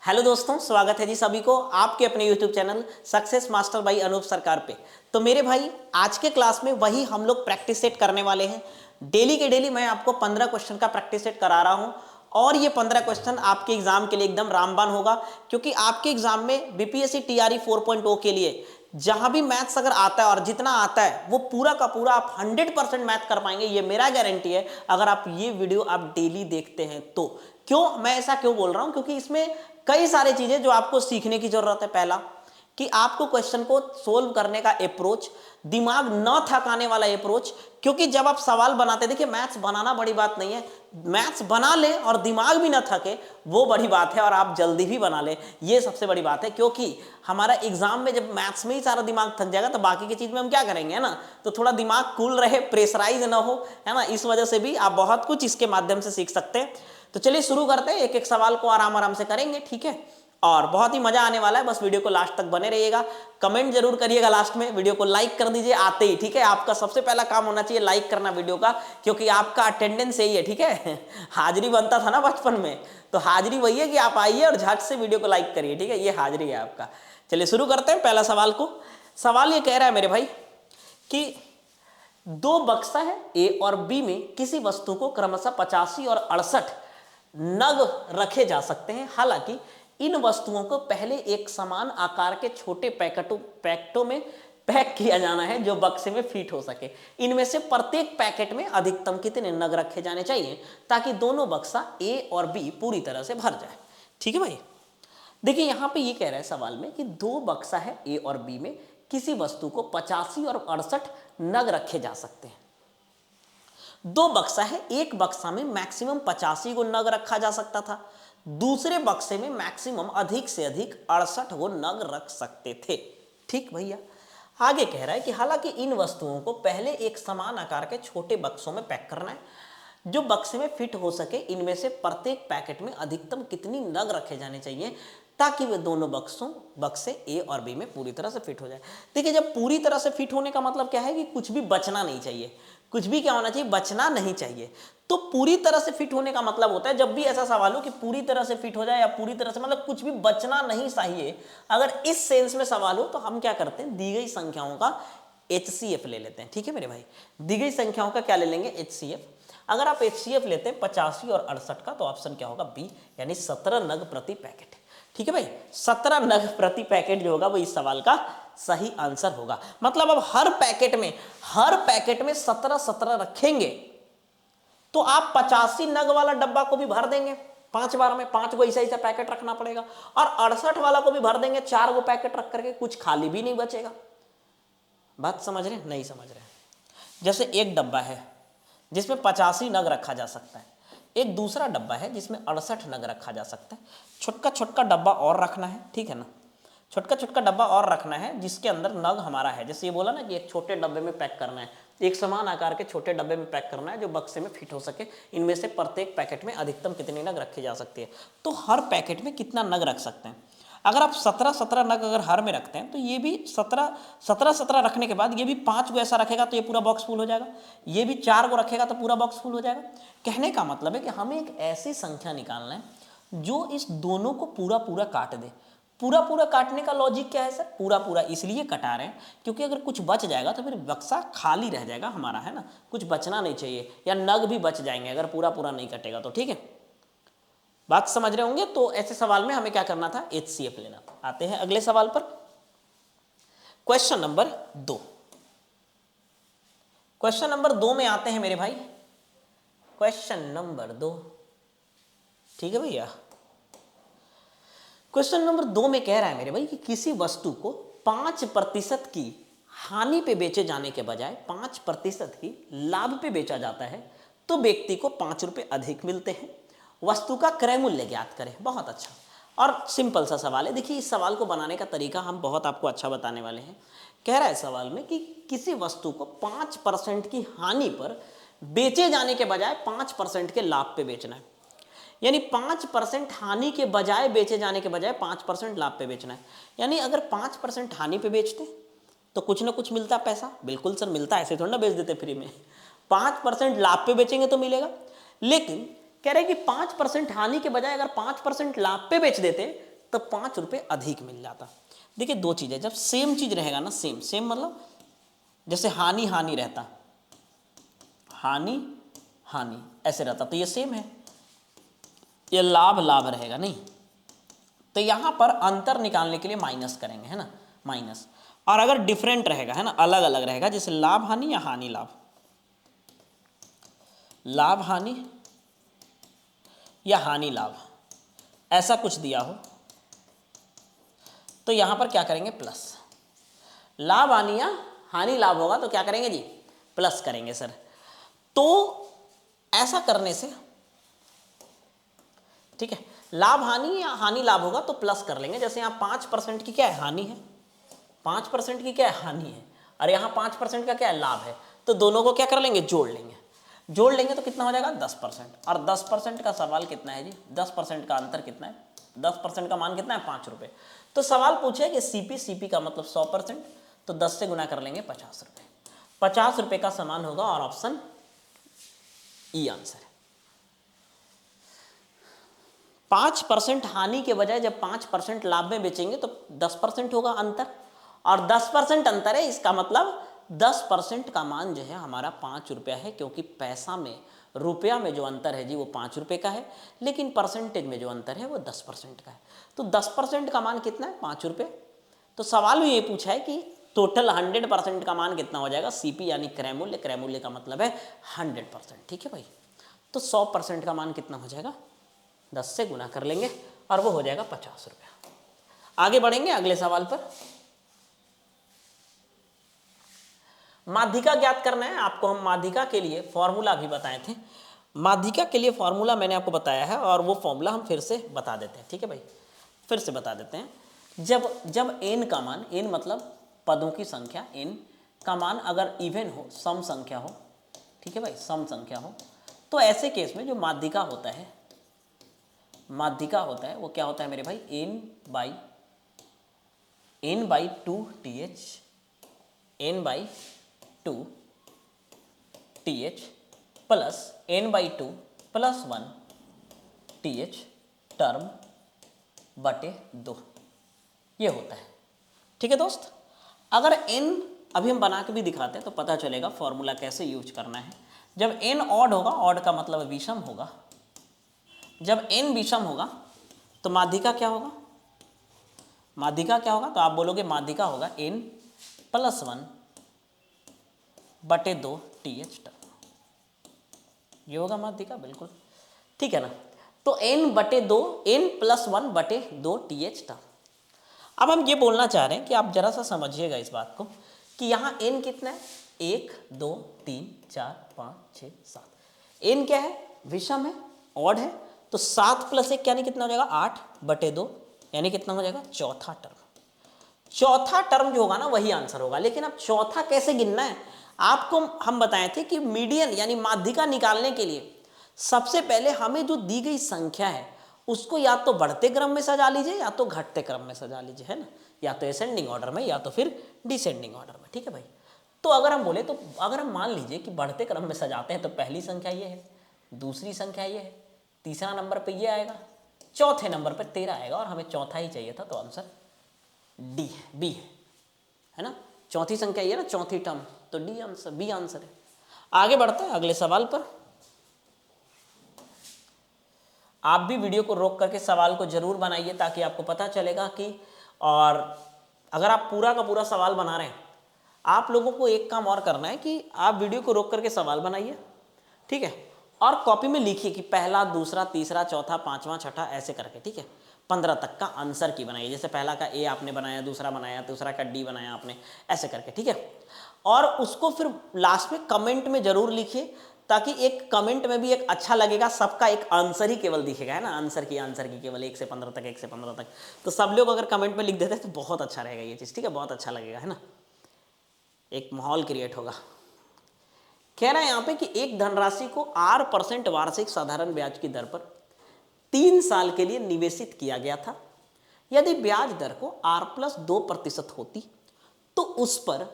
Hello दोस्तों, स्वागत है जी सभी को आपके अपने YouTube channel success master by Anoop Sarkar पे। तो मेरे भाई, आज के क्लास में वही हम लोग प्रैक्टिस सेट करने वाले हैं। डेली के डेली मैं आपको 15 क्वेश्चन का प्रैक्टिस सेट करा रहा हूं और ये 15 क्वेश्चन आपके एग्जाम के लिए एकदम रामबाण होगा, क्योंकि आपके एग्जाम में बीपीएससी टीआरई 4.0 के लिए जहां भी मैथ्स अगर आता है और जितना आता है वो पूरा का पूरा आप 100% मैथ कर पाएंगे, ये मेरा गारंटी है। अगर आप ये वीडियो आप डेली देखते हैं तो क्यों मैं ऐसा क्यों बोल रहा हूं, क्योंकि इसमें कई सारी चीजें जो आपको सीखने की जरूरत है। पहला कि आपको क्वेश्चन को सोल्व करने का अप्रोच, दिमाग न थकाने वाला अप्रोच, क्योंकि जब आप सवाल बनाते, देखिए मैथ्स बनाना बड़ी बात नहीं है, मैथ्स बना ले और दिमाग भी ना थके वो बड़ी बात है, और आप जल्दी भी बना ले ये सबसे बड़ी बात है। क्योंकि हमारा एग्जाम में जब मैथ्स में ही सारा दिमाग थक जाएगा तो बाकी की चीज में हम क्या करेंगे, है ना। तो थोड़ा दिमाग कूल रहे, प्रेशराइज ना हो, है ना। इस वजह से भी आप बहुत कुछ इसके माध्यम से सीख सकते हैं। तो चलिए शुरू करते हैं, एक एक सवाल को आराम आराम से करेंगे, ठीक है। और बहुत ही मजा आने वाला है, बस वीडियो को लास्ट तक बने रहिएगा। कमेंट जरूर करिएगा लास्ट में, वीडियो को लाइक कर दीजिए आते ही, ठीक है। आपका सबसे पहला काम होना चाहिए लाइक करना वीडियो का, क्योंकि आपका अटेंडेंस यही है, ठीक है। हाजिरी बनता था ना बचपन में, तो हाजिरी वही है कि आप आइए और झट से वीडियो को लाइक करिए, ठीक है। ये हाजिरी है आपका। चलिए शुरू करते हैं पहला सवाल को। सवाल ये कह रहा है मेरे भाई कि दो बक्सा है ए और बी में किसी वस्तु को क्रमशः 85 और 68 नग रखे जा सकते हैं। हालांकि इन वस्तुओं को पहले एक समान आकार के छोटे पैकेटों में पैक किया जाना है जो बक्से में फिट हो सके। इनमें से प्रत्येक पैकेट में अधिकतम कितने नग रखे जाने चाहिए ताकि दोनों बक्सा ए और बी पूरी तरह से भर जाए, ठीक है भाई। देखिए यहां पे ये कह रहा है सवाल में कि दो बक्सा है ए और बी में किसी वस्तु को 85 और 68 नग रखे जा सकते हैं। दो बक्सा है, एक बक्सा में मैक्सिमम 85 गो नग रखा जा सकता था, दूसरे बक्से में मैक्सिमम अधिक से अधिक 68 गो नग रख सकते थे, ठीक भैया। आगे कह रहा है कि हालांकि इन वस्तुओं को पहले एक समान आकार के छोटे बक्सों में पैक करना है जो बक्से में फिट हो सके। इनमें से प्रत्येक पैकेट में अधिकतम कितनी नग रखे जाने चाहिए ताकि वे दोनों बक्से ए और बी में पूरी तरह से फिट हो जाए। देखिए जब पूरी तरह से फिट होने का मतलब क्या है कि कुछ भी बचना नहीं चाहिए, कुछ भी क्या होना चाहिए, बचना नहीं चाहिए। तो पूरी तरह से फिट होने का मतलब होता है जब भी ऐसा सवाल हो कि पूरी तरह से फिट हो जाए या पूरी तरह से मतलब कुछ भी बचना नहीं चाहिए, अगर इस सेंस में सवाल हो तो हम क्या करते हैं, दी गई संख्याओं का HCF ले लेते हैं, ठीक है मेरे भाई। दी गई संख्याओं का क्या ले लेंगे, HCF। अगर आप HCF लेते हैं 85 और 68 का तो ऑप्शन क्या होगा, बी, यानी 17 नग प्रति पैकेट, ठीक है भाई। 17 नग प्रति पैकेट जो होगा वो इस सवाल का सही आंसर होगा। मतलब अब हर पैकेट में 17 रखेंगे तो आप 85 नग वाला डब्बा को भी भर देंगे 5 बार में, 5 गो ऐसा पैकेट रखना पड़ेगा, और 68 वाला को भी भर देंगे 4 गो पैकेट रख करके, कुछ खाली भी नहीं बचेगा। बात समझ रहे, नहीं समझ रहे। जैसे एक डब्बा है जिसमें 85 नग रखा जा सकता है, एक दूसरा डब्बा है जिसमें 68 नग रखा जा सकता है। छोटका छोटका डब्बा और रखना है, ठीक है ना। छोटका छोटका डब्बा और रखना है जिसके अंदर नग हमारा है, जैसे ये बोला ना कि एक छोटे डब्बे में पैक करना है, एक समान आकार के छोटे डब्बे में पैक करना है जो बक्से में फिट हो सके। इनमें से प्रत्येक पैकेट में अधिकतम कितनी नग रखी जा सकती है, तो हर पैकेट में कितना नग रख सकते हैं। अगर आप 17 नग अगर हर में रखते हैं तो ये भी 17 रखने के बाद ये भी 5 गो ऐसा रखेगा तो ये पूरा बॉक्स फुल हो जाएगा, ये भी 4 गो रखेगा तो पूरा बॉक्स फुल हो जाएगा। कहने का मतलब है कि हमें एक ऐसी संख्या निकालना है जो इस दोनों को पूरा पूरा काट दे। पूरा पूरा काटने का लॉजिक क्या है सर, पूरा पूरा इसलिए कटा रहे हैं क्योंकि अगर कुछ बच जाएगा तो फिर बक्सा खाली रह जाएगा हमारा, है ना। कुछ बचना नहीं चाहिए, या नग भी बच जाएंगे अगर पूरा पूरा नहीं कटेगा तो, ठीक है। बात समझ रहे होंगे। तो ऐसे सवाल में हमें क्या करना था, HCF लेना था। आते हैं अगले सवाल पर, क्वेश्चन नंबर 2। क्वेश्चन नंबर 2 में आते हैं मेरे भाई, क्वेश्चन नंबर 2, ठीक है भैया। क्वेश्चन नंबर 2 में कह रहा है मेरे भाई कि किसी वस्तु को 5% की हानि पे बेचे जाने के बजाय 5% की लाभ पे बेचा जाता है तो व्यक्ति को 5 रुपए अधिक मिलते हैं। वस्तु का क्रय मूल्य ज्ञात करें। बहुत अच्छा और सिंपल सा सवाल है। देखिए इस सवाल को बनाने का तरीका हम बहुत आपको अच्छा बताने वाले हैं। कह रहा है सवाल में कि किसी वस्तु को 5% की हानि पर बेचे जाने के बजाय 5% के लाभ पे बेचना है, यानी 5% हानि के बजाय बेचे जाने के बजाय 5% लाभ पे बेचना है। यानी अगर 5% हानि पे बेचते तो कुछ ना कुछ मिलता पैसा, बिल्कुल सर मिलता, ऐसे थोड़ा ना बेच देते फ्री में। 5% लाभ पे बेचेंगे तो मिलेगा, लेकिन कह रहे कि 5% हानि के बजाय अगर 5% लाभ पे बेच देते तो 5 रुपये अधिक मिल जाता। देखिए दो चीज़ें, जब सेम चीज़ रहेगा ना, सेम सेम मतलब जैसे हानि हानि रहता, हानि हानि ऐसे रहता, तो ये सेम है। ये लाभ लाभ रहेगा नहीं, तो यहाँ पर अंतर निकालने के लिए माइनस करेंगे, है ना, माइनस। और अगर डिफरेंट रहेगा, है ना, अलग अलग रहेगा, जैसे लाभ हानि या हानि लाभ, लाभ हानि या हानि लाभ, ऐसा कुछ दिया हो, तो यहां पर क्या करेंगे, प्लस। लाभ हानि या हानि लाभ होगा तो क्या करेंगे जी, प्लस करेंगे सर। तो ऐसा करने से, ठीक है, लाभ हानि या हानि लाभ होगा तो प्लस कर लेंगे। जैसे यहाँ 5% की क्या है, हानि है, 5% की क्या है, हानि है, और यहाँ 5% का क्या है, लाभ है। तो दोनों को क्या कर लेंगे, जोड़ लेंगे। जोड़ लेंगे तो कितना हो जाएगा, 10%। और 10% का सवाल कितना है जी, 10% का अंतर कितना है, 10% का मान कितना है, 5 रुपये। तो सवाल पूछे कि सीपी का मतलब 100%, तो 10 से गुना कर लेंगे 50 रुपये। 50 रुपये का समान होगा, और ऑप्शन ई आंसर है। 5% हानि के बजाय जब 5% लाभ में बेचेंगे तो 10% होगा अंतर, और 10% अंतर है, इसका मतलब 10% का मान जो है हमारा 5 रुपया है, क्योंकि पैसा में, रुपया में जो अंतर है जी वो 5 रुपये का है, लेकिन परसेंटेज में जो अंतर है वो 10% का है। तो 10% का मान कितना है, 5 रुपये। तो सवाल में ये पूछा है कि टोटल 100% का मान कितना हो जाएगा, सीपी यानी क्रय मूल्य, क्रय मूल्य का मतलब है 100%, ठीक है भाई। तो 100% का मान कितना हो जाएगा, 10 से गुना कर लेंगे, और वो हो जाएगा 50 रुपया। आगे बढ़ेंगे अगले सवाल पर। माध्यिका ज्ञात करना है आपको। हम माध्यिका के लिए फॉर्मूला भी बताए थे, माध्यिका के लिए फॉर्मूला मैंने आपको बताया है, और वो फॉर्मूला हम फिर से बता देते हैं, ठीक है भाई, फिर से बता देते हैं। जब n का मान, n मतलब पदों की संख्या, n का मान अगर इवन हो, सम संख्या हो, ठीक है भाई, सम संख्या हो, तो ऐसे केस में जो माध्यिका होता है, माध्यिका होता है वो क्या होता है मेरे भाई, n by 2 th, n by 2 th plus n by 2 plus 1 th term बटे 2, ये होता है, ठीक है दोस्त। अगर n अभी हम बना के भी दिखाते हैं तो पता चलेगा फॉर्मूला कैसे यूज करना है। जब n ऑड होगा, ऑड का मतलब विषम होगा, जब n विषम होगा तो माध्यिका क्या होगा, माध्यिका क्या होगा, तो आप बोलोगे माध्यिका होगा n प्लस 1 बटे 2 th टर्म, ये होगा माध्यिका, बिल्कुल ठीक है ना। तो n बटे 2, n प्लस 1 बटे 2 th टर्म। अब हम ये बोलना चाह रहे हैं कि आप जरा सा समझिएगा इस बात को कि यहाँ n कितना है, 1 2 3 4 5 6 7, n क्या है, विषम है, ऑड है, तो 7 प्लस 1 यानी कितना हो जाएगा, 8 बटे 2 यानी कितना हो जाएगा, चौथा टर्म। चौथा टर्म जो होगा ना वही आंसर होगा। लेकिन अब चौथा कैसे गिनना है, आपको हम बताए थे कि मीडियन यानी माध्यिका निकालने के लिए सबसे पहले हमें जो दी गई संख्या है उसको या तो बढ़ते क्रम में सजा लीजिए या तो घटते क्रम में सजा लीजिए, है ना, या तो असेंडिंग ऑर्डर में या तो फिर डिसेंडिंग ऑर्डर में, ठीक है भाई। तो अगर हम बोले, तो अगर हम मान लीजिए कि बढ़ते क्रम में सजाते हैं तो पहली संख्या ये है, दूसरी संख्या ये है, तीसरा नंबर पे ये आएगा, चौथे नंबर पे 13 आएगा, और हमें चौथा ही चाहिए था, तो आंसर डी है, बी है ना, चौथी संख्या ये ना, चौथी टर्म, तो डी आंसर, बी आंसर है। आगे बढ़ते हैं अगले सवाल पर। आप भी वीडियो को रोक करके सवाल को जरूर बनाइए ताकि आपको पता चलेगा कि, और अगर आप पूरा का पूरा सवाल बना रहे हैं, आप लोगों को एक काम और करना है कि आप वीडियो को रोक करके सवाल बनाइए, ठीक है, और कॉपी में लिखिए कि पहला, दूसरा, तीसरा, चौथा, पांचवा, छठा, ऐसे करके, ठीक है, 15 तक का आंसर की बनाइए। जैसे पहला का ए आपने बनाया, दूसरा बनाया, तीसरा का डी बनाया आपने, ऐसे करके, ठीक है। और उसको फिर लास्ट में कमेंट में जरूर लिखिए, ताकि एक कमेंट में भी एक अच्छा लगेगा, सबका एक आंसर ही केवल दिखेगा, है ना, आंसर की केवल 1 से 15 तक, 1 से 15 तक। तो सब लोग अगर कमेंट में लिख देते हैं तो बहुत अच्छा रहेगा ये चीज़, ठीक है, बहुत अच्छा लगेगा, है ना, एक माहौल क्रिएट होगा। कह रहा है यहाँ पे कि एक धनराशि को 8% वार्षिक साधारण ब्याज की दर पर 3 साल के लिए निवेशित किया गया था। यदि ब्याज दर को R+2% होती तो उस पर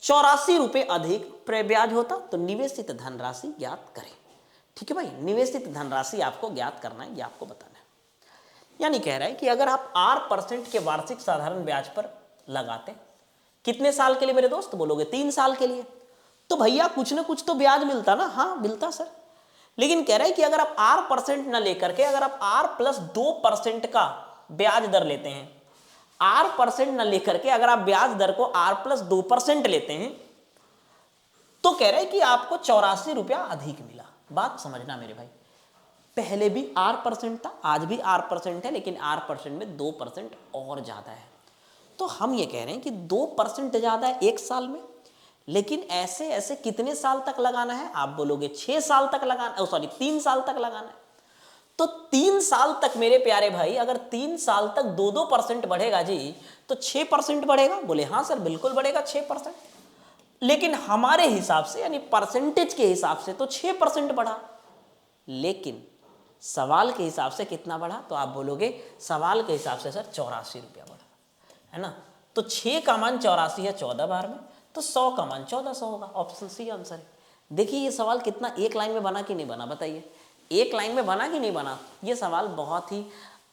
84 रुपये अधिक प्रब्याज होता, तो निवेशित धनराशि ज्ञात करें, ठीक है भाई। निवेशित धनराशि आपको ज्ञात करना है, ये आपको बताना है। यानी कह रहा है कि अगर आप 8% के वार्षिक साधारण ब्याज पर लगाते, कितने साल के लिए मेरे दोस्त बोलोगे? 3 साल के लिए। तो भैया कुछ ना कुछ तो ब्याज मिलता ना? हाँ मिलता सर, लेकिन कह रहा है कि अगर आप R% ना लेकर के अगर आप R+2% का ब्याज दर लेते हैं, R% ना लेकर के अगर आप ब्याज दर को R+2% लेते हैं, तो कह रहे हैं कि आपको 84 रुपया अधिक मिला। बात समझना मेरे भाई, पहले भी R% था, आज भी R% है, लेकिन R% में 2% और ज्यादा है। तो हम ये कह रहे हैं कि 2% ज्यादा है एक साल में, लेकिन ऐसे ऐसे कितने साल तक लगाना है? आप बोलोगे 6 साल तक लगाना, सॉरी 3 साल तक लगाना है। तो 3 साल तक मेरे प्यारे भाई, अगर 3 साल तक 2% बढ़ेगा जी, तो 6% बढ़ेगा। बोले हाँ सर बिल्कुल बढ़ेगा 6%, लेकिन हमारे हिसाब से यानी परसेंटेज के हिसाब से तो 6% बढ़ा, लेकिन सवाल के हिसाब से कितना बढ़ा? तो आप बोलोगे सवाल के हिसाब से सर 84 रुपया बढ़ा, है ना। तो 6 का मान 84 है 14 बार में, तो 100 का मान 1400 होगा। ऑप्शन सी आंसर है। देखिए ये सवाल कितना एक लाइन में बना कि नहीं बना, बताइए। एक लाइन में बना कि नहीं बना? ये सवाल बहुत ही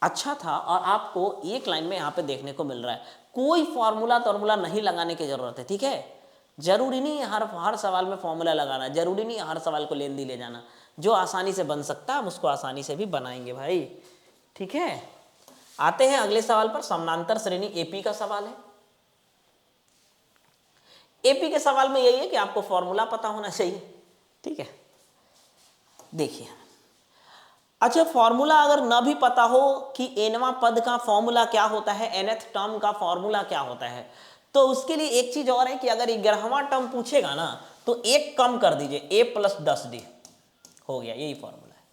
अच्छा था और आपको एक लाइन में यहाँ पे देखने को मिल रहा है। कोई फॉर्मूला नहीं लगाने की जरूरत है, ठीक है। जरूरी नहीं है हर सवाल में फॉर्मूला लगाना, जरूरी नहीं है हर सवाल को लेंदी ले जाना। जो आसानी से बन सकता है हम उसको आसानी से भी बनाएंगे भाई, ठीक है। आते हैं अगले सवाल पर। समानांतर श्रेणी एपी का सवाल है। एपी के सवाल में यही है कि आपको फॉर्मूला पता होना चाहिए, ठीक है। देखिए, अच्छा फॉर्मूला अगर ना भी पता हो कि एनवा पद का फॉर्मूला क्या होता है, nth टर्म का फॉर्मूला क्या होता है, तो उसके लिए एक चीज और है कि अगर 11वां टर्म पूछेगा ना, तो एक कम कर दीजिए, a+10d हो गया, यही फॉर्मूला है,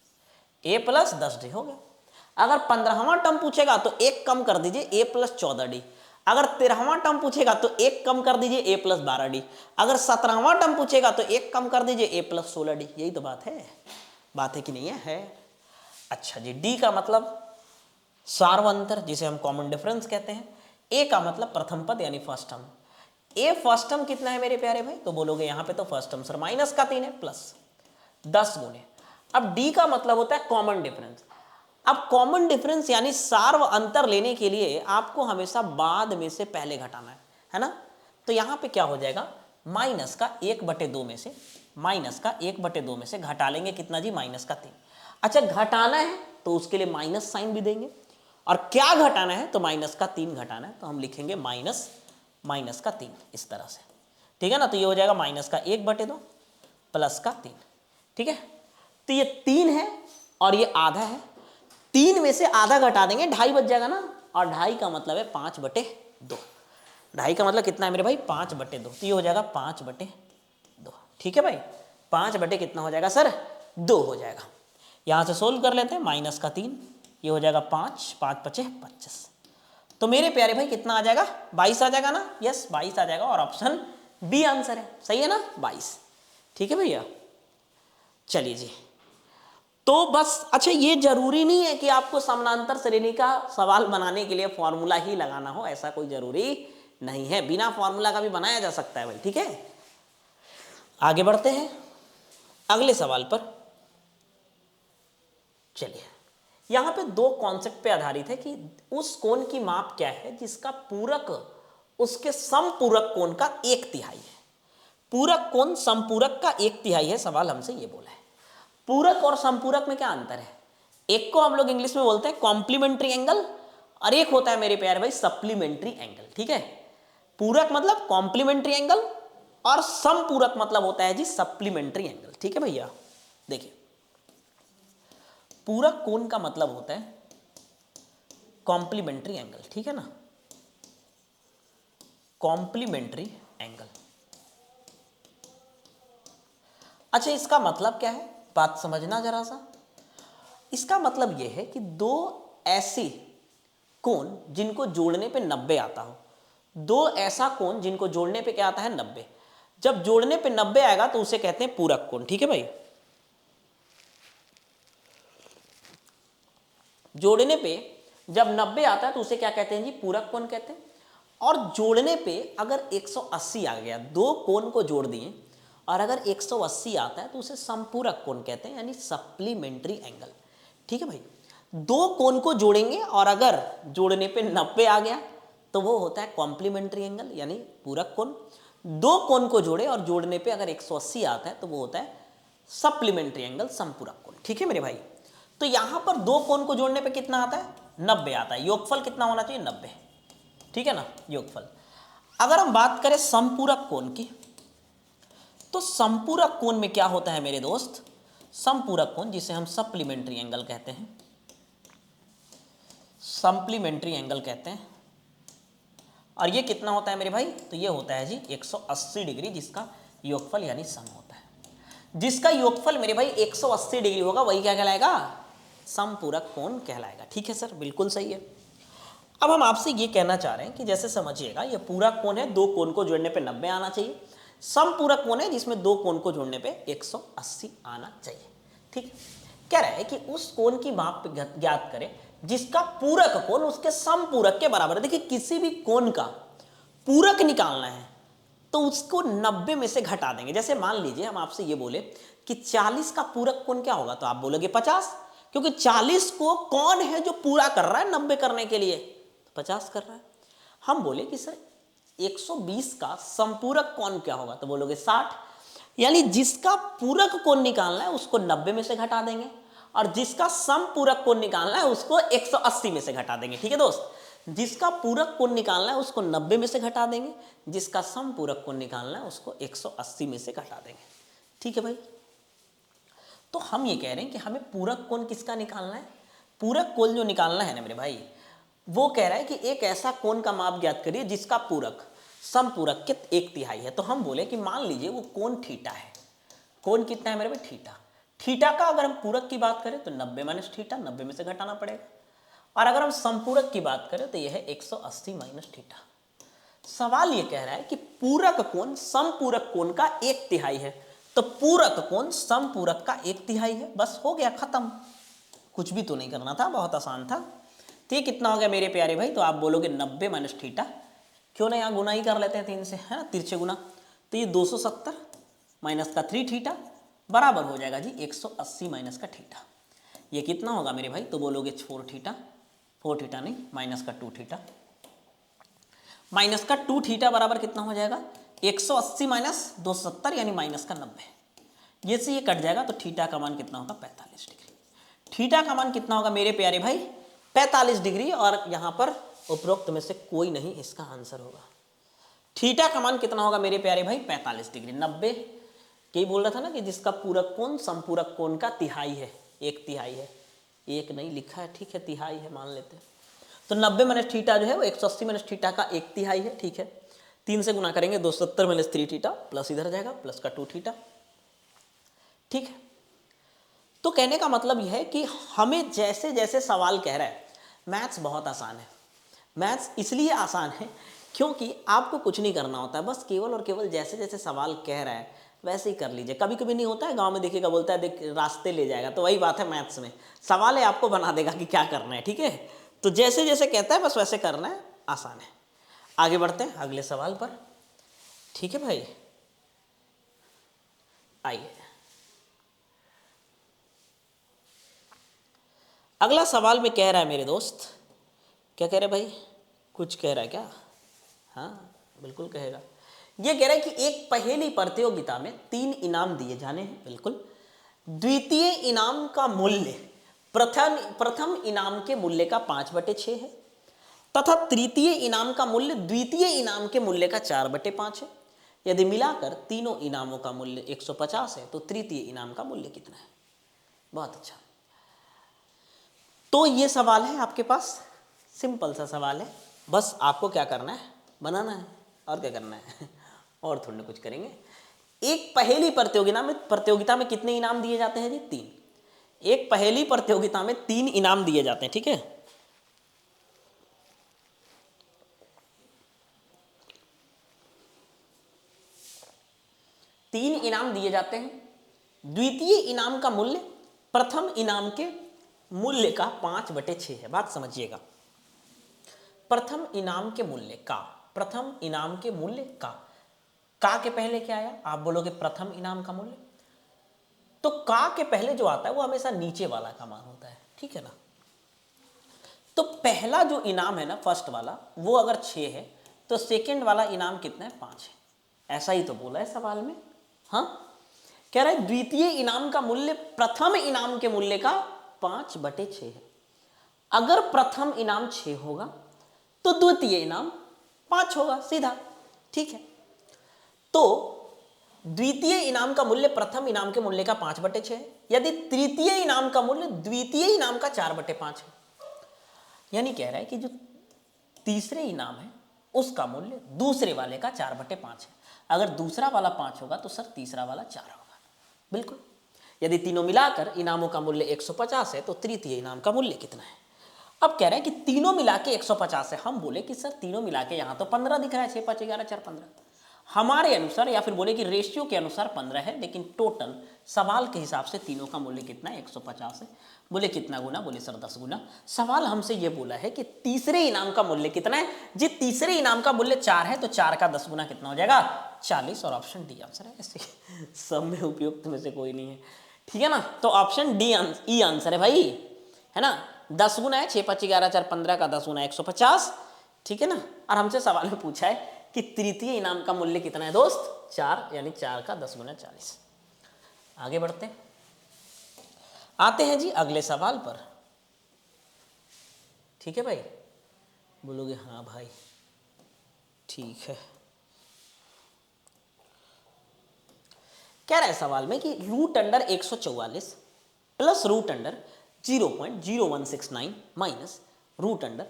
a+10d हो गया। अगर 15वां टर्म पूछेगा तो एक कम कर दीजिए, a+14d। अगर 13वां टर्म पूछेगा तो एक कम कर दीजिए, a+12d। अगर 17वां टर्म पूछेगा तो एक कम कर दीजिए, a+16d। यही तो बात है कि नहीं है? अच्छा जी, डी का मतलब सार्वअंतर, जिसे हम कॉमन डिफरेंस कहते हैं। ए का मतलब प्रथम पद यानी फर्स्ट टर्म। ए फर्स्ट टर्म कितना है मेरे प्यारे भाई? तो बोलोगे यहाँ पे तो फर्स्ट टर्म सर माइनस का 3 है प्लस 10 गुने। अब डी का मतलब होता है कॉमन डिफरेंस। अब कॉमन डिफरेंस यानी सार्व अंतर लेने के लिए आपको हमेशा बाद में से पहले घटाना है ना। तो यहाँ पे क्या हो जाएगा, माइनस का 1/2 में से, -1/2 में से घटा लेंगे कितना जी, -3। अच्छा घटाना है तो उसके लिए माइनस साइन भी देंगे, और क्या घटाना है तो -3 घटाना है, तो हम लिखेंगे -3 इस तरह से, ठीक है ना। तो ये हो जाएगा -1/2 +3, ठीक है। तो ये 3 है और ये आधा है, 3 में से आधा घटा देंगे, 2.5 बच जाएगा ना, और 2.5 का मतलब है 5/2। 2.5 का मतलब कितना है मेरे भाई, 5/2। तो ये हो जाएगा 5/2, ठीक है भाई। 5 कितना हो जाएगा सर, 2 हो जाएगा। यहां से सोल्व कर लेते हैं, -3, ये हो जाएगा 5, 5×5 = 25। तो मेरे प्यारे भाई कितना आ जाएगा, 22 आ जाएगा ना। यस 22 आ जाएगा, और ऑप्शन बी आंसर है, सही है ना, 22, ठीक है भैया। चलिए जी, तो बस अच्छा ये जरूरी नहीं है कि आपको समानांतर श्रेणी का सवाल बनाने के लिए फॉर्मूला ही लगाना हो, ऐसा कोई जरूरी नहीं है, बिना फॉर्मूला का भी बनाया जा सकता है भाई, ठीक है। आगे बढ़ते हैं अगले सवाल पर। चलिए, यहां पे 2 कॉन्सेप्ट पे आधारित है कि उस कोण की माप क्या है जिसका पूरक उसके समपूरक कोण का 1/3 है। पूरक कोण समपूरक का 1/3 है, सवाल हमसे ये बोला है। पूरक और समपूरक में क्या अंतर है? एक को हम लोग इंग्लिश में बोलते हैं कॉम्प्लीमेंट्री एंगल, और एक होता है मेरे प्यारे भाई सप्लीमेंट्री एंगल, ठीक है। पूरक मतलब कॉम्प्लीमेंट्री एंगल, और समपूरक मतलब होता है जी सप्लीमेंट्री एंगल, ठीक है भैया। देखिए, पूरक कोण का मतलब होता है कॉम्प्लीमेंट्री एंगल, ठीक है ना, कॉम्प्लीमेंट्री एंगल। अच्छा इसका मतलब क्या है, बात समझना जरा सा। इसका मतलब यह है कि 2 ऐसे कोण जिनको जोड़ने पे 90 आता हो, 2 ऐसा कोण जिनको जोड़ने पे क्या आता है, 90। जब जोड़ने पे 90 आएगा तो उसे कहते हैं पूरक कोण, ठीक है भाई। जोड़ने पे जब 90 आता है तो उसे क्या कहते हैं जी, पूरक कोण कहते हैं। और जोड़ने पे अगर 180 आ गया, 2 कोण को जोड़ दिए और अगर 180 आता है तो उसे समपूरक कोण कहते हैं, यानी सप्लीमेंट्री एंगल, ठीक है भाई। दो कोण को जोड़ेंगे और अगर जोड़ने पे 90 आ गया तो वो होता है कॉम्प्लीमेंट्री एंगल यानी पूरक कोण। दो कोण को जोड़े और जोड़ने पे अगर 180 आता है तो वो होता है सप्लीमेंट्री एंगल, समपूरक कोण। ठीक है मेरे भाई, तो यहां पर दो कोण को जोड़ने पे कितना आता है? 90 आता है। योगफल कितना होना चाहिए? 90। ठीक है ना, योगफल। अगर हम बात करें समपूरक कोण की, तो समपूरक कोण में क्या होता है मेरे दोस्त? समपूरक कोण जिसे हम सप्लीमेंट्री एंगल कहते हैं, सप्लीमेंट्री एंगल कहते हैं। और ये कितना होता है मेरे भाई? तो ये होता है जी 180 डिग्री, जिसका योगफल यानी सम होता है। जिसका योगफल मेरे भाई 180 डिग्री होगा वही क्या कहलाएगा? समपूरक कोण कहलाएगा। ठीक है सर, बिल्कुल सही है। अब हम आपसे ये कहना चाह रहे हैं कि जैसे समझिएगा, ये पूरक कोण है, दो कोण को जोड़ने पे 90 आना चाहिए। समपूरक कोण है जिसमें दो कोण को जोड़ने पे 180 आना चाहिए। ठीक है, कह रहा है कि उस कोण की माप ज्ञात करें जिसका पूरक कोण उसके समपूरक के बराबर है। देखिए, किसी भी कोण का पूरक निकालना है तो उसको 90 में से घटा देंगे। जैसे मान लीजिए हम आपसे ये बोले कि 40 का पूरक कोण क्या होगा, तो आप बोलोगे 50, क्योंकि 40 को कौन है जो पूरा कर रहा है 90 करने के लिए? 50 कर रहा है। हम बोले कि सर 120 का संपूरक कोण क्या होगा, तो बोलोगे 60। यानी जिसका पूरक कोण निकालना है उसको 90 में से घटा देंगे और जिसका समपूरक कोण निकालना है उसको 180 में से घटा देंगे। ठीक है दोस्त, जिसका पूरक कोण निकालना है उसको 90 में से घटा देंगे, जिसका समपूरक कोण निकालना है उसको 180 में से घटा देंगे। ठीक है भाई, तो हम ये कह रहे हैं कि हमें पूरक कोण किसका निकालना है? पूरक कोण जो निकालना है ना मेरे भाई, वो कह रहा है कि एक ऐसा कोण का माप ज्ञात करिए जिसका पूरक समपूरक के 1/3 है। तो हम बोले कि मान लीजिए वो कोण थीटा है। कोण कितना है मेरे भाई? थीटा। थीटा का अगर हम पूरक की बात करें तो 90 माइनस थीटा, 90 में से घटाना पड़ेगा। और अगर हम समपूरक की बात करें तो यह है 180 माइनस थीटा। सवाल ये कह रहा है कि पूरक कोण समपूरक कोण का 1/3 है, तो पूरक कोण समपूरक का 1/3 है। बस हो गया, खत्म। कुछ भी तो नहीं करना था, बहुत आसान था। तो ये कितना हो गया मेरे प्यारे भाई? तो आप बोलोगे 90 माइनस थीटा। क्यों ना यहाँ गुना ही कर लेते हैं 3 से, है ना, तिरछे गुना। तो ये 270 माइनस का 3 थीटा बराबर हो जाएगा जी 180 माइनस का थीटा। ये कितना होगा मेरे भाई? तो बोलोगे 4 थीटा, 4 थीटा नहीं, माइनस का 2 थीटा। माइनस का 2 थीटा बराबर कितना हो जाएगा? 180 माइनस 270 यानी माइनस का 90। ये से ये कट जाएगा तो थीटा का मान कितना होगा? 45 डिग्री। थीटा का मान कितना होगा मेरे प्यारे भाई? 45 डिग्री। और यहाँ पर उपरोक्त में से कोई नहीं इसका आंसर होगा। थीटा का मान कितना होगा मेरे प्यारे भाई? 45 डिग्री। 90 यही बोल रहा था ना कि जिसका पूरक कोण समपूरक कोण का तिहाई है, 1/3 है। एक नहीं लिखा है, ठीक है, तिहाई है मान लेते हैं। तो 90 माइनस थीटा जो है वो 180 माइनस थीटा का 1/3 है। ठीक है, 3 से गुना करेंगे, 270 माइनस 3 थीटा प्लस इधर जाएगा प्लस का 2 थीटा। ठीक है, तो कहने का मतलब यह है कि हमें जैसे जैसे सवाल कह रहा है, मैथ्स बहुत आसान है। मैथ्स इसलिए आसान है क्योंकि आपको कुछ नहीं करना होता है, बस केवल और केवल जैसे जैसे सवाल कह रहा है वैसे ही कर लीजिए। कभी कभी नहीं होता है, गांव में देखिएगा, बोलता है देख रास्ते ले जाएगा, तो वही बात है मैथ्स में, सवाल है आपको बना देगा कि क्या करना है। ठीक है, तो जैसे जैसे कहता है बस वैसे करना है, आसान है। आगे बढ़ते हैं अगले सवाल पर। ठीक है भाई, आइए अगला सवाल में कह रहा है मेरे दोस्त, क्या कह रहे भाई? कुछ कह रहा है क्या? हाँ बिल्कुल कहेगा। ये कह रहा है कि एक पहेली प्रतियोगिता में 3 इनाम दिए जाने हैं। बिल्कुल। द्वितीय इनाम का मूल्य प्रथम इनाम के मूल्य का 5/6 है तथा तृतीय इनाम का मूल्य द्वितीय इनाम के मूल्य का 4/5 है। यदि मिलाकर तीनों इनामों का मूल्य 150 है तो तृतीय इनाम का मूल्य कितना है? बहुत अच्छा। तो ये सवाल है आपके पास, सिंपल सा सवाल है, बस आपको क्या करना है? बनाना है। और क्या करना है? और थोड़ा कुछ करेंगे। एक पहेली प्रतियोगिता में कितने इनाम दिए जाते हैं जी? 3। एक पहेली प्रतियोगिता में 3 इनाम दिए जाते हैं। ठीक है, तीन इनाम दिए जाते हैं। द्वितीय इनाम का मूल्य प्रथम इनाम के मूल्य का 5/6 है। बात समझिएगा, प्रथम इनाम के मूल्य का, प्रथम इनाम के मूल्य का के पहले क्या आया? आप बोलोगे प्रथम इनाम का मूल्य, तो का के पहले जो आता है वो हमेशा नीचे वाला का मान होता है। ठीक है ना, तो पहला जो इनाम है ना, फर्स्ट वाला, वो अगर 6 है तो सेकंड वाला इनाम कितना है? 5 है। ऐसा ही तो बोला है सवाल में। हाँ, कह रहा है द्वितीय इनाम का मूल्य प्रथम इनाम के मूल्य का 5/6 है। अगर प्रथम इनाम 6 होगा तो द्वितीय इनाम 5 होगा, सीधा। ठीक है, तो द्वितीय इनाम का मूल्य प्रथम इनाम के मूल्य का 5/6 है। यदि तृतीय इनाम का मूल्य द्वितीय इनाम का 4/5 है, यानी कह रहा है कि जो तीसरे इनाम है उसका मूल्य दूसरे वाले का 4/5 है। अगर दूसरा वाला 5 होगा तो सर तीसरा वाला 4 होगा। बिल्कुल। यदि तीनों मिलाकर इनामों का मूल्य 150 है तो तृतीय इनाम का मूल्य कितना है? अब कह रहे हैं कि तीनों मिला के 150 है। हम बोले कि सर तीनों मिला के यहाँ तो 15 दिख रहा है, 6 5 11 4 15। हमारे अनुसार, या फिर बोले कि रेशियो के अनुसार 15 है, लेकिन टोटल सवाल के हिसाब से तीनों का मूल्य कितना है? 150 है। बोले कितना गुना? बोले सर 10 गुना। सवाल हमसे ये बोला है कि तीसरे इनाम का मूल्य कितना है? जी तीसरे इनाम का मूल्य 4 है, तो 4 का 10 गुना कितना हो जाएगा? 40। और ऑप्शन डी आंसर है। ऐसे सब में उपयुक्त में से कोई नहीं है, ठीक है ना। तो ऑप्शन डी ई आंसर है भाई, है ना। 10 गुना है, 6 5 11 4 15 का 10 गुना 150, ठीक है ना। और हमसे सवाल में पूछा है कि तृतीय इनाम का मूल्य कितना है दोस्त? 4, यानी 4 का 10 गुना 40। आगे बढ़ते हैं, आते हैं जी अगले सवाल पर। ठीक है भाई, बोलोगे हाँ भाई ठीक है। कह रहा है सवाल में कि root under 144 plus root under 0.0169 minus root under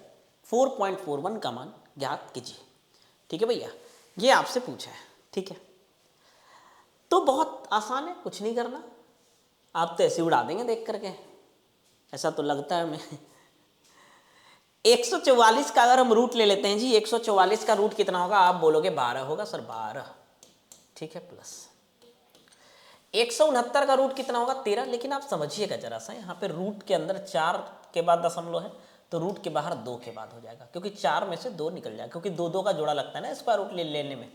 4.41 का मान ज्ञात कीजिए। ठीक है भैया, ये आपसे पूछा है। ठीक है, तो बहुत आसान है, कुछ नहीं करना, आप तो ऐसे उड़ा देंगे देख करके, ऐसा तो लगता है हमें। 144 का अगर हम रूट ले लेते हैं जी, 144 का रूट कितना होगा? आप बोलोगे 12 होगा सर, 12। ठीक है, प्लस 169 का रूट कितना होगा? 13। लेकिन आप समझिएगा जरा सा, यहाँ पे रूट के अंदर 4 के बाद दशमलव है, तो रूट के बाहर 2 के बाद हो जाएगा, क्योंकि 4 में से 2 निकल जाएगा, क्योंकि 2 2 का जोड़ा लगता है ना स्क्वायर रूट लेने में।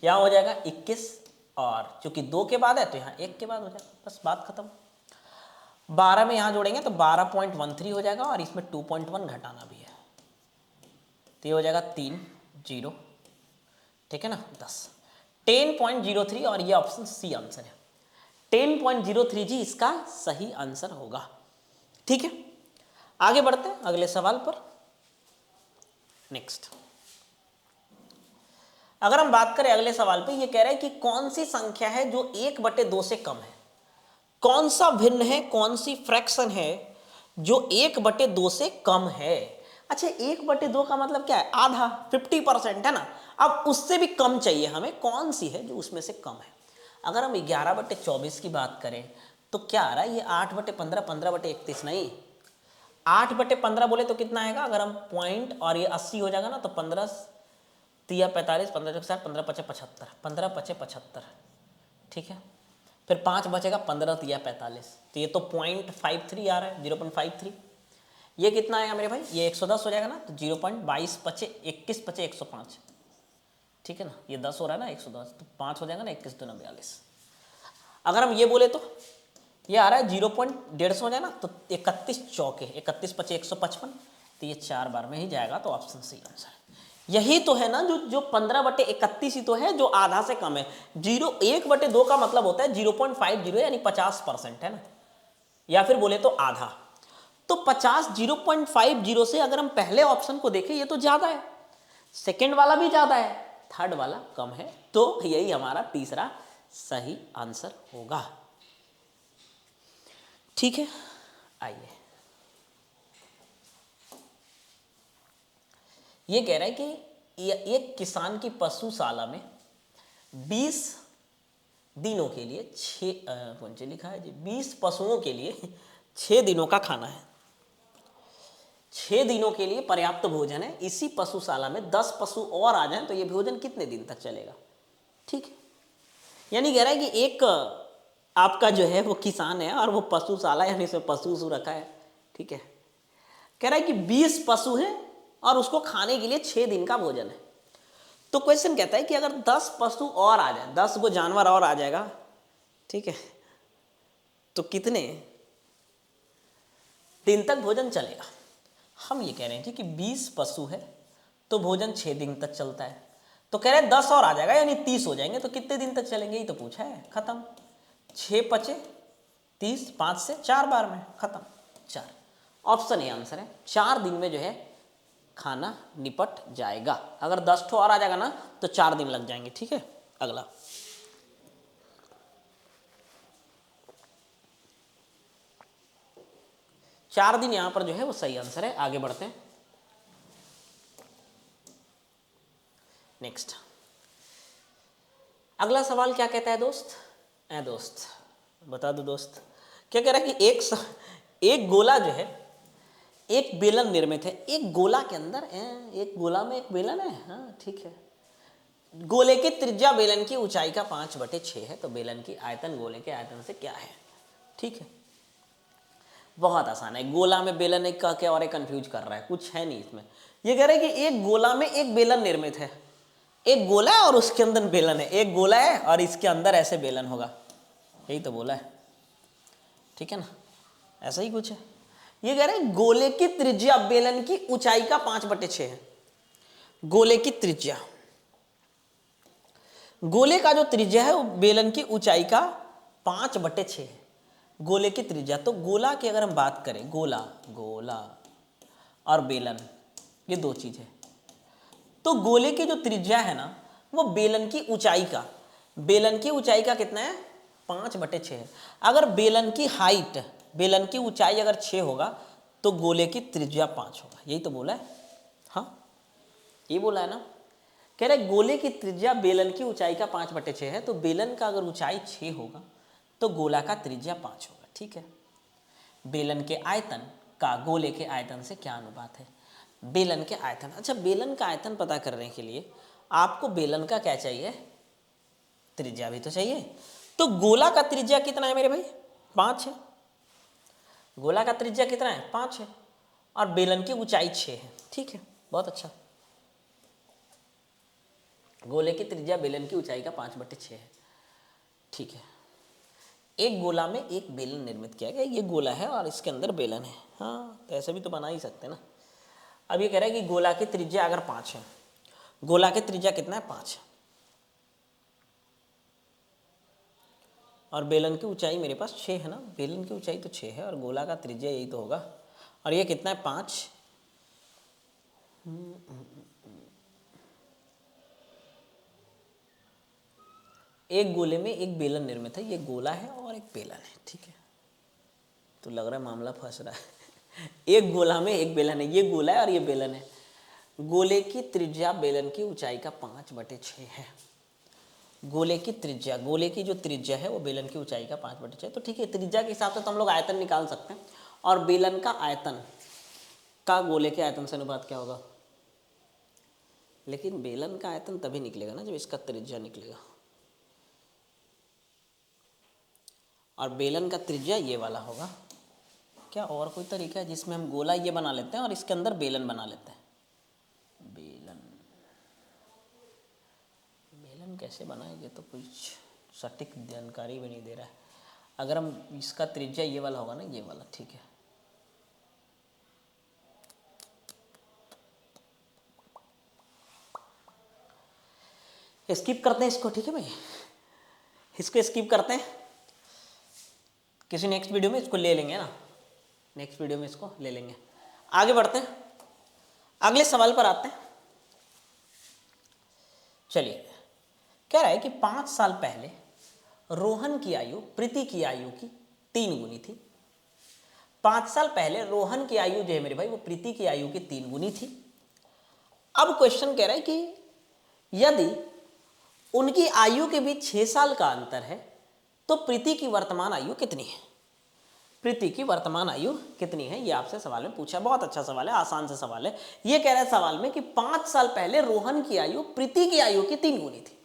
यहाँ हो जाएगा 21, और चूंकि 2 के बाद है तो यहाँ 1 के बाद हो जाएगा, बस बात खत्म। 12 में यहाँ जोड़ेंगे तो 12.13 हो जाएगा, और इसमें 2.1 घटाना भी है, तो ये हो जाएगा 3 0, ठीक है ना, 10 10.03, और ये ऑप्शन सी आंसर है। 10.03 जी इसका सही आंसर होगा। ठीक है, आगे बढ़ते हैं अगले सवाल पर। नेक्स्ट, अगर हम बात करें अगले सवाल पे, ये कह रहा है कि कौन सी संख्या है जो 1/2 से कम है? कौन सा भिन्न है, कौन सी फ्रैक्शन है जो 1/2 से कम है? अच्छा, 1/2 का मतलब क्या है? आधा, 50% है ना। अब उससे भी कम चाहिए हमें, कौन सी है जो उसमें से कम है? अगर हम 11/24 की बात करें तो क्या आ रहा है? ये 8/15, 15/31 नहीं, 8/15 बोले तो कितना आएगा? अगर हम पॉइंट और ये 80 हो जाएगा ना, तो 15 3 45, 15 60, 15 5 75, 15 5 75, ठीक है। फिर 5 बचेगा, 15 3 45, तो ये तो 0.53 आ रहा है, 0.53। ये कितना आएगा मेरे भाई? ये 110 हो जाएगा ना, तो 0.22 5 21 5 105, ठीक है ना। ये 10 हो रहा है ना, 110, तो 5 हो जाएगा ना, 21 2 42। अगर हम ये बोले तो ये आ रहा है 0.150 हो जाए ना, तो 31 चौके 31 5 155, तो ये 4 बार में ही जाएगा, तो ऑप्शन सी आंसर है। यही तो है ना जो 15/31 ही तो है जो आधा से कम है। 1/2 का मतलब होता है 0.50, यानी 50% है ना, या फिर बोले तो आधा। तो 50 0.50 से अगर हम पहले ऑप्शन को देखें, ये तो ज्यादा है, सेकंड वाला भी ज्यादा है, थर्ड वाला कम है, तो यही हमारा तीसरा सही आंसर होगा। ठीक है, आइए, ये कह रहा है कि एक किसान की पशुशाला में 20 दिनों के लिए 6 लिखा है जी, 20 पशुओं के लिए 6 दिनों का खाना है। 6 दिनों के लिए पर्याप्त भोजन है। इसी पशुशाला में 10 पशु और आ जाएं तो ये भोजन कितने दिन तक चलेगा? ठीक है, यानी कह रहा है कि एक आपका जो है वो किसान है और वो पशुशाला यानी इसमें पशु रखा है, ठीक है। कह रहा है कि 20 पशु हैं और उसको खाने के लिए 6 दिन का भोजन है। तो क्वेश्चन कहता है कि अगर 10 पशु और आ जाए, 10 को जानवर और आ जाएगा, ठीक है, तो कितने दिन तक भोजन चलेगा? हम ये कह रहे हैं जी कि 20 पशु है तो भोजन 6 दिन तक चलता है, तो कह रहे हैं 10 और आ जाएगा यानी 30 हो जाएंगे, तो कितने दिन तक चलेंगे ये तो पूछा है, खत्म। 6 पचे 30, 5 से 4 बार में खत्म, 4। ऑप्शन ए आंसर है, 4 दिन में जो है खाना निपट जाएगा। अगर 10 ठो और आ जाएगा ना तो 4 दिन लग जाएंगे, ठीक है। अगला 4 दिन यहां पर जो है वो सही आंसर है। आगे बढ़ते हैं नेक्स्ट। अगला सवाल क्या कहता है दोस्त, दोस्त बता दो दोस्त, क्या कह रहा है कि एक गोला जो है एक बेलन निर्मित है। एक गोला के अंदर एक गोला में एक बेलन है, हाँ ठीक है। गोले की त्रिज्या बेलन की ऊंचाई का 5/6 है, तो बेलन की आयतन गोले के आयतन से क्या है, ठीक है। बहुत आसान है, गोला में बेलन एक कह के और एक कंफ्यूज कर रहा है, कुछ है नहीं इसमें। ये कह रहे हैं कि एक गोला में एक बेलन निर्मित है, एक गोला है और उसके अंदर बेलन है, एक गोला है और इसके अंदर ऐसे बेलन होगा, यही तो बोला है, ठीक है ना, ऐसा ही कुछ है। ये कह रहे हैं गोले की त्रिज्या बेलन की ऊंचाई का 5/6 है। गोले की त्रिज्या, गोले का जो त्रिज्या है वो बेलन की ऊंचाई का 5/6 है, गोले की त्रिज्या। तो गोला की अगर हम बात करें, गोला गोला और बेलन ये दो चीज है, तो गोले की जो त्रिज्या है ना वो बेलन की ऊंचाई का, बेलन की ऊंचाई का कितना है 5/6 है। अगर बेलन की हाइट, बेलन की ऊंचाई अगर 6 होगा तो गोले की त्रिज्या 5 होगा, यही तो बोला है, हाँ ये बोला है ना। कह रहे गोले की त्रिज्या बेलन की ऊंचाई का 5/6 है, तो बेलन का अगर ऊंचाई 6 होगा तो गोला का त्रिज्या 5 होगा, ठीक है। बेलन के आयतन का गोले के आयतन से क्या अनुपात है, बेलन के आयतन। अच्छा, बेलन का आयतन पता करने के लिए आपको बेलन का क्या चाहिए, त्रिज्या भी तो चाहिए। तो गोला का त्रिज्या कितना है मेरे भाई, 5 है। गोला का त्रिज्या कितना है 5 है और बेलन की ऊंचाई 6 है, ठीक है, बहुत अच्छा। गोले की त्रिज्या बेलन की ऊंचाई का 5/6 है, ठीक है। एक गोला में एक बेलन निर्मित किया गया, ये गोला है और इसके अंदर बेलन है, हाँ तो ऐसे भी तो बना ही सकते हैं ना। अब ये कह रहा है कि गोला की त्रिज्या अगर 5 है, गोला की त्रिज्या कितना है 5 है और बेलन की ऊंचाई मेरे पास 6 है ना, बेलन की ऊंचाई तो 6 है और गोला का त्रिज्या यही तो होगा, और ये कितना है 5। एक गोले में एक बेलन निर्मित है, ये गोला है और एक बेलन है, ठीक है। तो लग रहा है मामला फंस रहा है एक गोला में एक बेलन है, ये गोला है और ये बेलन है। गोले की त्रिज्या बेलन की ऊंचाई का 5/6 है। गोले की त्रिज्या, गोले की जो त्रिज्या है वो बेलन की ऊंचाई का 5/6, तो ठीक है। त्रिज्या के हिसाब से तो हम लोग आयतन निकाल सकते हैं, और बेलन का आयतन का गोले के आयतन से अनुपात क्या होगा। लेकिन बेलन का आयतन तभी निकलेगा ना जब इसका त्रिज्या निकलेगा, और बेलन का त्रिज्या ये वाला होगा। क्या और कोई तरीका है जिसमें हम गोला ये बना लेते हैं और इसके अंदर बेलन बना लेते हैं। बेलन कैसे बनाएंगे तो कुछ सटीक जानकारी भी नहीं दे रहा है। अगर हम इसका त्रिज्या ये वाला होगा ना, ये वाला, ठीक है। स्किप करते हैं इसको, ठीक है भाई, इसको स्किप करते हैं, किसी नेक्स्ट वीडियो में इसको ले लेंगे ना, नेक्स्ट वीडियो में इसको ले लेंगे। आगे बढ़ते हैं, अगले सवाल पर आते हैं। चलिए, कह रहा है कि 5 साल पहले रोहन की आयु प्रीति की आयु की 3 गुनी थी। 5 साल पहले रोहन की आयु जो है मेरे भाई वो प्रीति की आयु की 3 गुनी थी। अब क्वेश्चन कह रहा है कि यदि उनकी आयु के बीच 6 साल का अंतर है तो प्रीति की वर्तमान आयु कितनी है। प्रीति की वर्तमान आयु कितनी है, ये आपसे सवाल में पूछा। बहुत अच्छा सवाल है, आसान सा सवाल है। ये कह रहा है सवाल में कि 5 साल पहले रोहन की आयु प्रीति की आयु की 3 गुनी थी।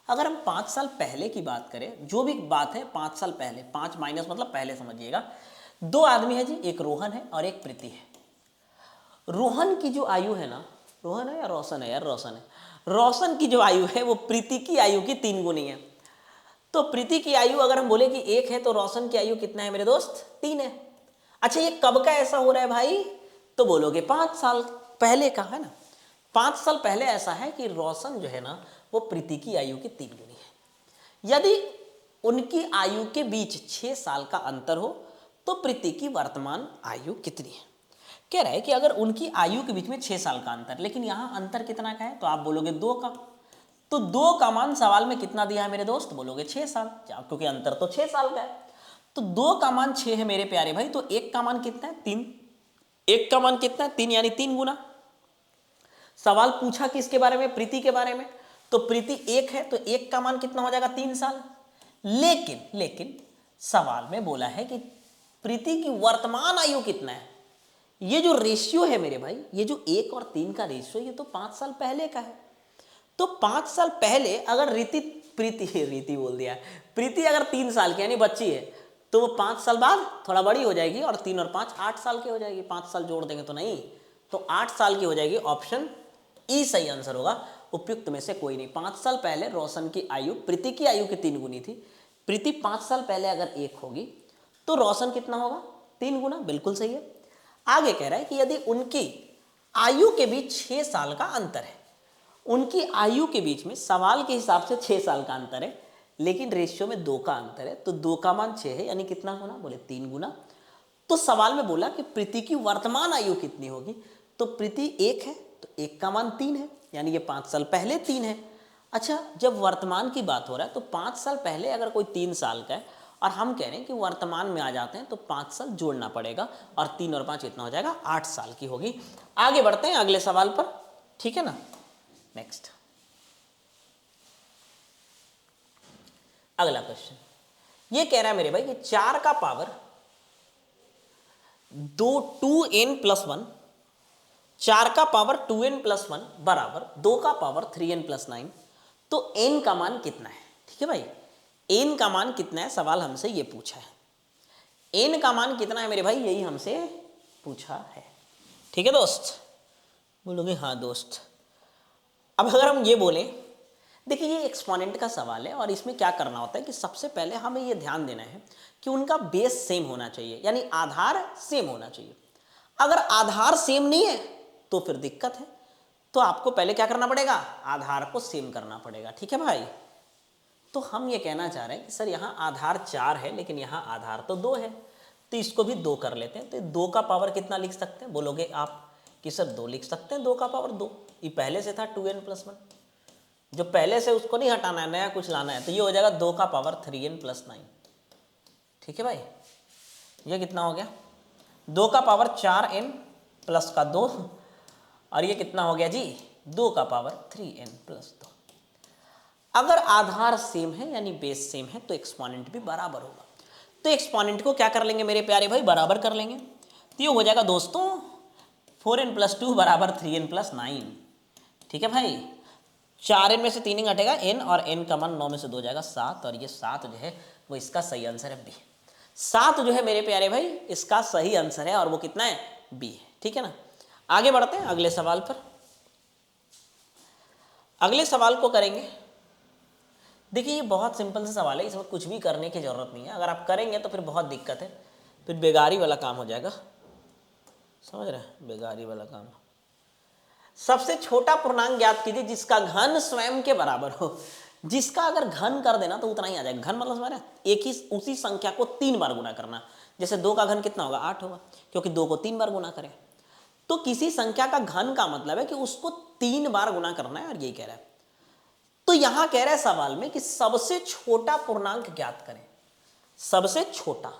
अगर हम 5 साल पहले की बात करें, जो भी बात है 5 साल पहले, 5 माइनस मतलब पहले समझिएगा, 2 आदमी है जी, एक रोहन है और एक प्रीति है। रोहन की जो आयु है ना, रोहन है या रोशन है यार, रोशन है। रोशन की जो आयु है वो प्रीति की आयु की 3 गुनी है। तो प्रीति की आयु अगर हम बोले कि 1 है तो रोशन की आयु कितना है मेरे दोस्त, 3 है। अच्छा, ये कब का ऐसा हो रहा है भाई, तो बोलोगे 5 साल पहले का है ना। 5 साल पहले ऐसा है कि रोशन जो है ना वो प्रीति की आयु की 3 गुनी है। यदि उनकी आयु के बीच 6 साल का अंतर हो तो प्रीति की वर्तमान आयु कितनी है। कह रहा है कि अगर उनकी आयु के बीच में 6 साल का अंतर, लेकिन यहां अंतर कितना का है, तो आप बोलोगे 2 का। तो 2 का मान सवाल में कितना दिया है मेरे दोस्त, बोलोगे 6 साल, क्योंकि अंतर तो 6 साल का है। तो 2 का मान 6 है मेरे प्यारे भाई, तो 1 का मान कितना है, 3। 1 का मान कितना है, 3, यानी 3 गुना। सवाल पूछा किसके बारे में, प्रीति के बारे में, तो प्रीति 1 है तो 1 का मान कितना हो जाएगा, 3 साल। लेकिन सवाल में बोला है कि प्रीति की वर्तमान आयु कितना है। ये जो रेशियो है मेरे भाई, ये जो 1 और 3 का रेशियो, ये तो 5 साल पहले का है। तो 5 साल पहले अगर प्रीति अगर 3 साल की यानी बच्ची है, तो वो 5 साल बाद थोड़ा बड़ी हो जाएगी और 3 और 5 8 साल की हो जाएगी। 5 साल जोड़ देंगे तो नहीं, तो 8 साल की हो जाएगी। ऑप्शन ई सही आंसर होगा। उपयुक्त में से कोई नहीं। 5 साल पहले रोशन की आयु प्रीति की आयु की 3 गुनी थी। प्रीति 5 साल पहले अगर 1 होगी तो रोशन कितना होगा, 3 गुना। बिल्कुल सही है। आगे कह रहा है कि यदि उनकी आयु के बीच 6 साल का अंतर है, उनकी आयु के बीच में सवाल के हिसाब से 6 साल का अंतर है, लेकिन रेशियो में 2 का अंतर है, तो 2 का मान 6 है, यानी कितना गुना, बोले 3 गुना। तो सवाल में बोला कि प्रीति की वर्तमान आयु कितनी होगी, तो प्रीति 1 है तो 1 का मान 3 है, यानी ये 5 साल पहले 3 है। अच्छा, जब वर्तमान की बात हो रहा है तो 5 साल पहले अगर कोई 3 साल का है और हम कह रहे हैं कि वर्तमान में आ जाते हैं, तो 5 साल जोड़ना पड़ेगा और 3 और 5 इतना हो जाएगा, 8 साल की होगी। आगे बढ़ते हैं अगले सवाल पर, ठीक है ना। नेक्स्ट अगला क्वेश्चन ये कह रहा है मेरे भाई कि 4 का पावर 2n+1, 4 का पावर 2n+1 बराबर 2 का पावर 3n+9, तो n का मान कितना है। ठीक है भाई, n का मान कितना है, सवाल हमसे ये पूछा है। n का मान कितना है मेरे भाई, यही हमसे पूछा है। ठीक है दोस्त, बोलोगे हाँ दोस्त। अब अगर हम ये बोलें, देखिए ये एक्सपोनेंट का सवाल है और इसमें क्या करना होता है कि सबसे पहले हमें ये ध्यान देना है कि उनका बेस सेम होना चाहिए, यानी आधार सेम होना चाहिए। अगर आधार सेम नहीं है तो फिर दिक्कत है, तो आपको पहले क्या करना पड़ेगा, आधार को सेम करना पड़ेगा। ठीक है भाई, तो हम ये कहना चाह रहे हैं कि सर यहाँ आधार 4 है लेकिन यहाँ आधार तो 2 है, तो इसको भी 2 कर लेते हैं। तो 2 का पावर कितना लिख सकते हैं, बोलोगे आप कि सर 2 लिख सकते हैं। 2 का पावर 2, ये पहले से था 2n+1, जो पहले से उसको नहीं हटाना है, नया कुछ लाना है, तो ये हो जाएगा 2 का पावर 3n+9। ठीक है भाई, ये कितना हो गया, 2 का पावर 4n प्लस का 2, और ये कितना हो गया जी, 2 का पावर 3n+2। अगर आधार सेम है यानी बेस सेम है तो एक्सपोनेंट भी बराबर होगा। तो एक्सपोनेंट को क्या कर लेंगे मेरे प्यारे भाई, बराबर कर लेंगे। तो ये हो जाएगा दोस्तों 4n+2 बराबर 3n+9। ठीक है भाई, 4n में से 3 घटेगा n, और n का मान 9 में से 2 जाएगा 7, और ये 7 जो है वो इसका सही आंसर है बी। 7 जो है मेरे प्यारे भाई इसका सही आंसर है, और वो कितना है, बी है। ठीक है ना, आगे बढ़ते हैं अगले सवाल पर। अगले सवाल को करेंगे। देखिए ये बहुत सिंपल सा सवाल है, इसमें कुछ भी करने की जरूरत नहीं है। अगर आप करेंगे तो फिर बहुत दिक्कत है, फिर बेगारी वाला काम हो जाएगा, समझ रहे हैं, बेगारी वाला काम। सबसे छोटा पूर्णांक ज्ञात कीजिए जिसका घन स्वयं के बराबर हो। जिसका अगर घन कर देना तो उतना ही आ जाएगा। घन मतलब समझ रहे हैं, एक ही उसी संख्या को 3 बार गुना करना। जैसे 2 का घन कितना होगा, 8 होगा, क्योंकि 2 को 3 बार गुना करें। तो किसी संख्या का घन का मतलब है कि उसको 3 बार गुना करना है, और यही कह रहा है। तो यहां कह रहा है सवाल में कि सबसे छोटा पूर्णांक ज्ञात करें। सबसे छोटा,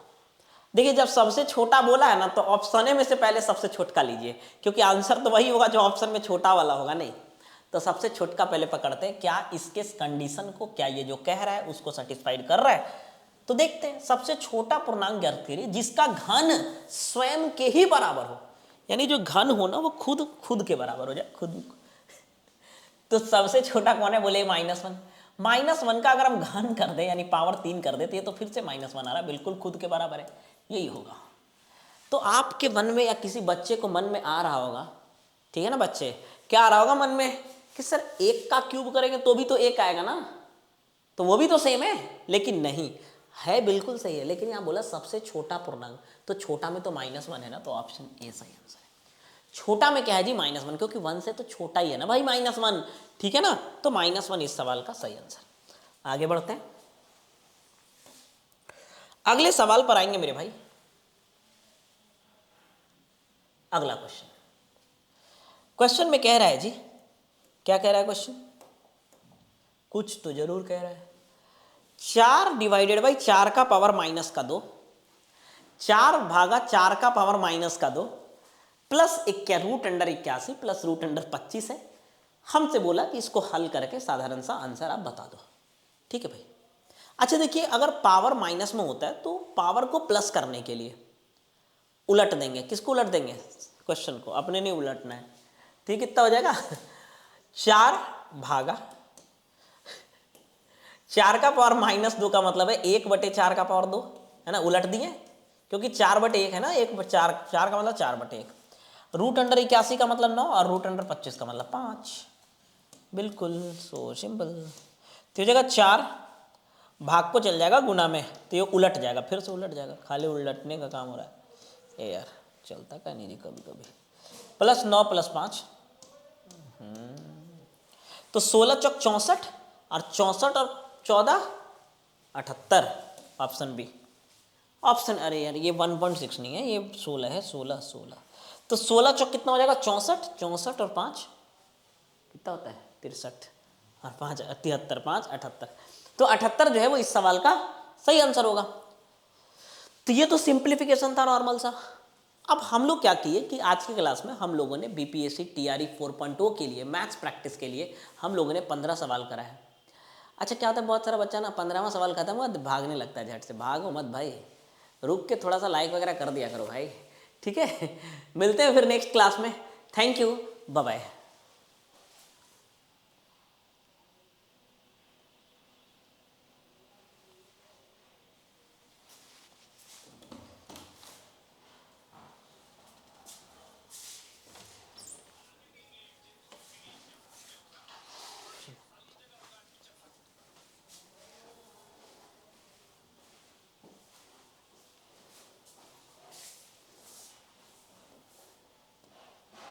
देखिए जब सबसे छोटा बोला है ना, तो ऑप्शन ए में से पहले सबसे छोटा लीजिए, क्योंकि आंसर तो वही होगा जो ऑप्शन में छोटा वाला होगा। नहीं, तो सबसे छोटा पहले पकड़ते हैं, क्या इसके कंडीशन को, क्या ये जो कह रहा है उसको सेटिस्फाइड कर रहा है। तो देखते हैं, सबसे छोटा पूर्णांक ज्ञात करिए जिसका घन स्वयं के ही बराबर हो, यानी जो घन हो ना वो खुद के बराबर हो जाए, खुद। तो सबसे छोटा कौन है, बोले -1। -1 का अगर हम घन कर दे यानी पावर 3 कर देते, तो फिर से -1 आ रहा है, बिल्कुल खुद के बराबर है, यही होगा। तो आपके मन में या किसी बच्चे को मन में आ रहा होगा, ठीक है ना बच्चे, क्या आ रहा होगा मन में कि सर 1 का क्यूब करेंगे तो भी तो 1 आएगा ना, तो वो भी तो सेम है। लेकिन नहीं है, बिल्कुल सही है, लेकिन यहाँ बोला सबसे छोटा पूर्णांक, तो छोटा में तो -1 है ना, तो ऑप्शन ए सही आंसर है। छोटा में क्या है जी -1, क्योंकि 1 से तो छोटा ही है ना भाई -1, ठीक है ना। तो -1 इस सवाल का सही आंसर। आगे बढ़ते हैं, अगले सवाल पर आएंगे मेरे भाई। अगला क्वेश्चन में कह रहा है जी, क्या कह रहा है क्वेश्चन, कुछ तो जरूर कह रहा है। 4 डिवाइडेड बाई 4 का पावर -2, 4 भागा 4 का पावर -2 प्लस √81 प्लस √25 है। हमसे बोला कि इसको हल करके साधारण सा आंसर आप बता दो, ठीक है भाई। अच्छा देखिए, अगर पावर माइनस में होता है तो पावर को प्लस करने के लिए उलट देंगे। किसको उलट देंगे, क्वेश्चन को, अपने नहीं उलटना है, ठीक। कितना हो जाएगा 4 भागा 4 का पावर -2 का मतलब है 1/4 का पावर 2, है ना, उलट दिए, क्योंकि 4/1 है ना, 1/4, 4 का मतलब 4/1, √81 का मतलब 9 और √25 का मतलब 5, बिल्कुल सो सिंपल। तो जगह 4 भाग को चल जाएगा गुना में, तो ये उलट जाएगा, फिर से उलट जाएगा, खाली उलटने का काम हो रहा है ये यार, चलता का नहीं जी कभी कभी। +9 + 5, तो 16 चौक 64 और 64 और 14 78, ऑप्शन बी। ऑप्शन, अरे यार ये 1.6 नहीं है, ये 16 है, 16। तो 16 चौक कितना हो जाएगा 64, 64 और 5 कितना होता है 63 और 5 73, 5 78। तो 78 जो है वो इस सवाल का सही आंसर होगा। तो ये तो सिंप्लीफिकेशन था नॉर्मल सा। अब हम लोग क्या किए कि आज की क्लास में हम लोगों ने बीपीएससी टीआरई 4.0 के लिए मैथ्स प्रैक्टिस के लिए हम लोगों ने 15 सवाल कराए। अच्छा क्या होता है, बहुत सारा बच्चा ना 15वां सवाल खत्म हुआ भागने लगता है, झट से भागो मत भाई, रुक के थोड़ा सा लाइक वगैरह कर दिया करो भाई, ठीक है। मिलते हैं फिर नेक्स्ट क्लास में, थैंक यू, बाय बाय।